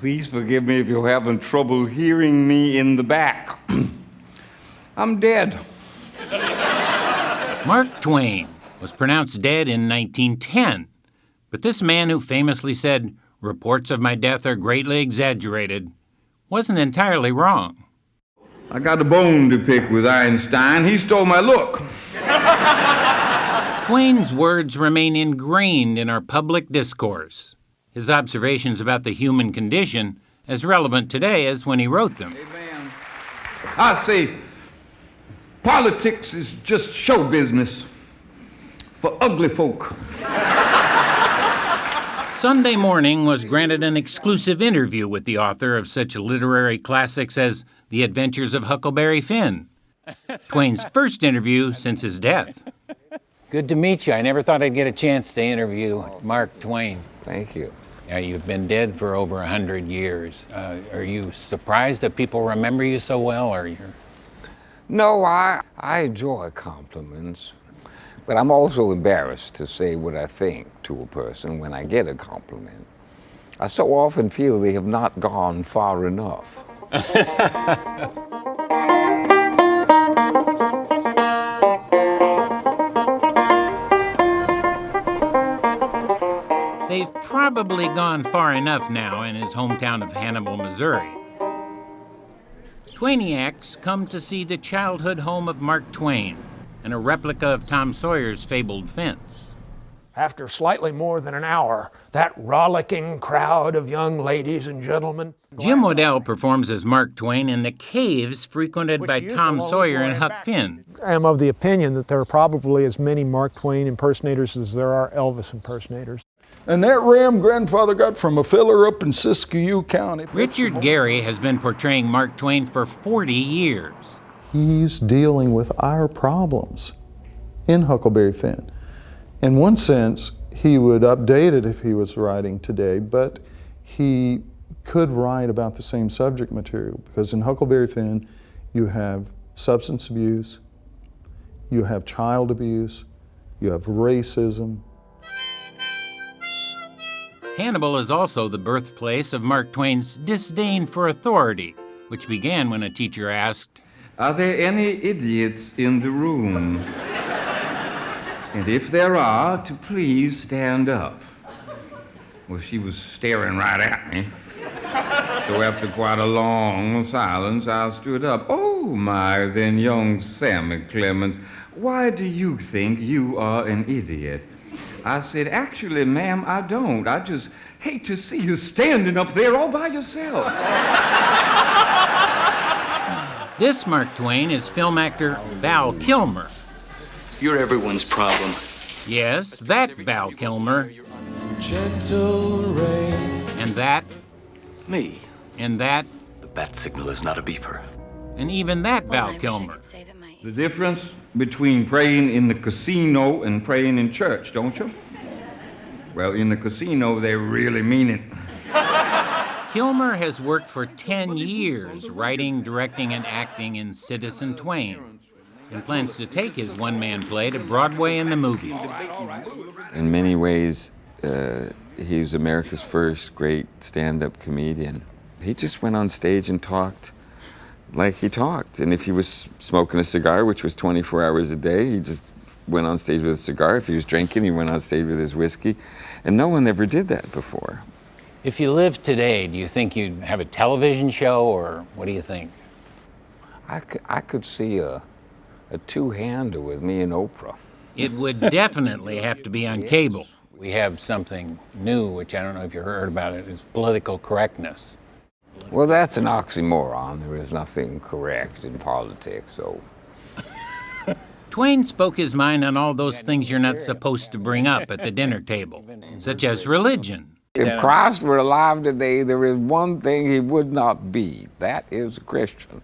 Please forgive me if you're having trouble hearing me in the back. I'm dead. Mark Twain was pronounced dead in 1910, but this man who famously said, "Reports of my death are greatly exaggerated," wasn't entirely wrong. I got a bone to pick with Einstein. He stole my look. Twain's words remain ingrained in our public discourse. His observations about the human condition as relevant today as when he wrote them. Amen. I say, politics is just show business for ugly folk. Sunday Morning was granted an exclusive interview with the author of such literary classics as The Adventures of Huckleberry Finn, Twain's first interview since his death. Good to meet you. I never thought I'd get a chance to interview Mark Twain. Thank you. You've been dead for over 100 years. Are you surprised that people remember you so well? Or No, I enjoy compliments, but I'm also embarrassed to say what I think to a person when I get a compliment. I so often feel they have not gone far enough. They've probably gone far enough now in his hometown of Hannibal, Missouri. Twainiacs come to see the childhood home of Mark Twain and a replica of Tom Sawyer's fabled fence. After slightly more than an hour, that rollicking crowd of young ladies and gentlemen. Jim Waddell performs as Mark Twain in the caves frequented by Tom Sawyer and Huck Finn. I am of the opinion that there are probably as many Mark Twain impersonators as there are Elvis impersonators. And that ram grandfather got from a filler up in Siskiyou County. Richard Gary has been portraying Mark Twain for 40 years. He's dealing with our problems in Huckleberry Finn. In one sense, he would update it if he was writing today, but he could write about the same subject material, because in Huckleberry Finn, you have substance abuse, you have child abuse, you have racism. Hannibal is also the birthplace of Mark Twain's disdain for authority, which began when a teacher asked, Are there any idiots in the room? And if there are, to please stand up. Well, she was staring right at me. So after quite a long silence, I stood up. Oh, my, then, young Sammy Clemens, why do you think you are an idiot? I said, actually, ma'am, I don't. I just hate to see you standing up there all by yourself. This Mark Twain is film actor Val Kilmer. You're everyone's problem. Yes, that Val Kilmer. Gentle rain. And that. Me. And that. The bat signal is not a beeper. And even that Val Kilmer. The difference between praying in the casino and praying in church, don't you? Well, in the casino, they really mean it. Kilmer has worked for 10 years writing, directing, and acting in Citizen Twain, and plans to take his one-man play to Broadway and the movies. In many ways, he was America's first great stand-up comedian. He just went on stage and talked like he talked. And if he was smoking a cigar, which was 24 hours a day, he just went on stage with a cigar. If he was drinking, he went on stage with his whiskey. And no one ever did that before. if you lived today, do you think you'd have a television show, or what do you think? I could see a two-hander with me and Oprah. It would definitely have to be on cable. We have something new, which I don't know if you heard about it, is political correctness. Well, that's an oxymoron. There is nothing correct in politics, so. Twain spoke his mind on all those things you're not supposed to bring up at the dinner table, such as religion. If Christ were alive today, there is one thing he would not be. That is a Christian.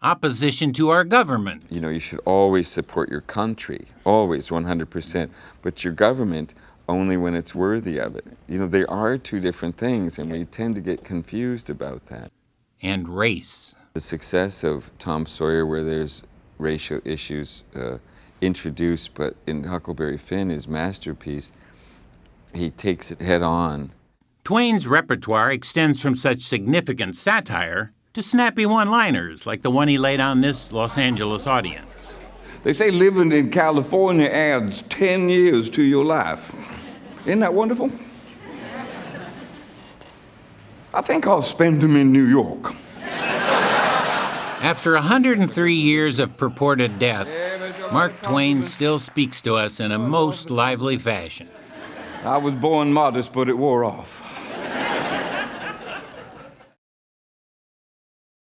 Opposition to our government. You know, you should always support your country, always, 100%, but your government only when it's worthy of it. You know, they are two different things, and we tend to get confused about that. And race. The success of Tom Sawyer, where there's racial issues introduced, but in Huckleberry Finn, his masterpiece, he takes it head on. Twain's repertoire extends from such significant satire to snappy one-liners like the one he laid on this Los Angeles audience. They say living in California adds 10 years to your life. Isn't that wonderful? I think I'll spend them in New York. After 103 years of purported death, Mark Twain still speaks to us in a most lively fashion. I was born modest, but it wore off.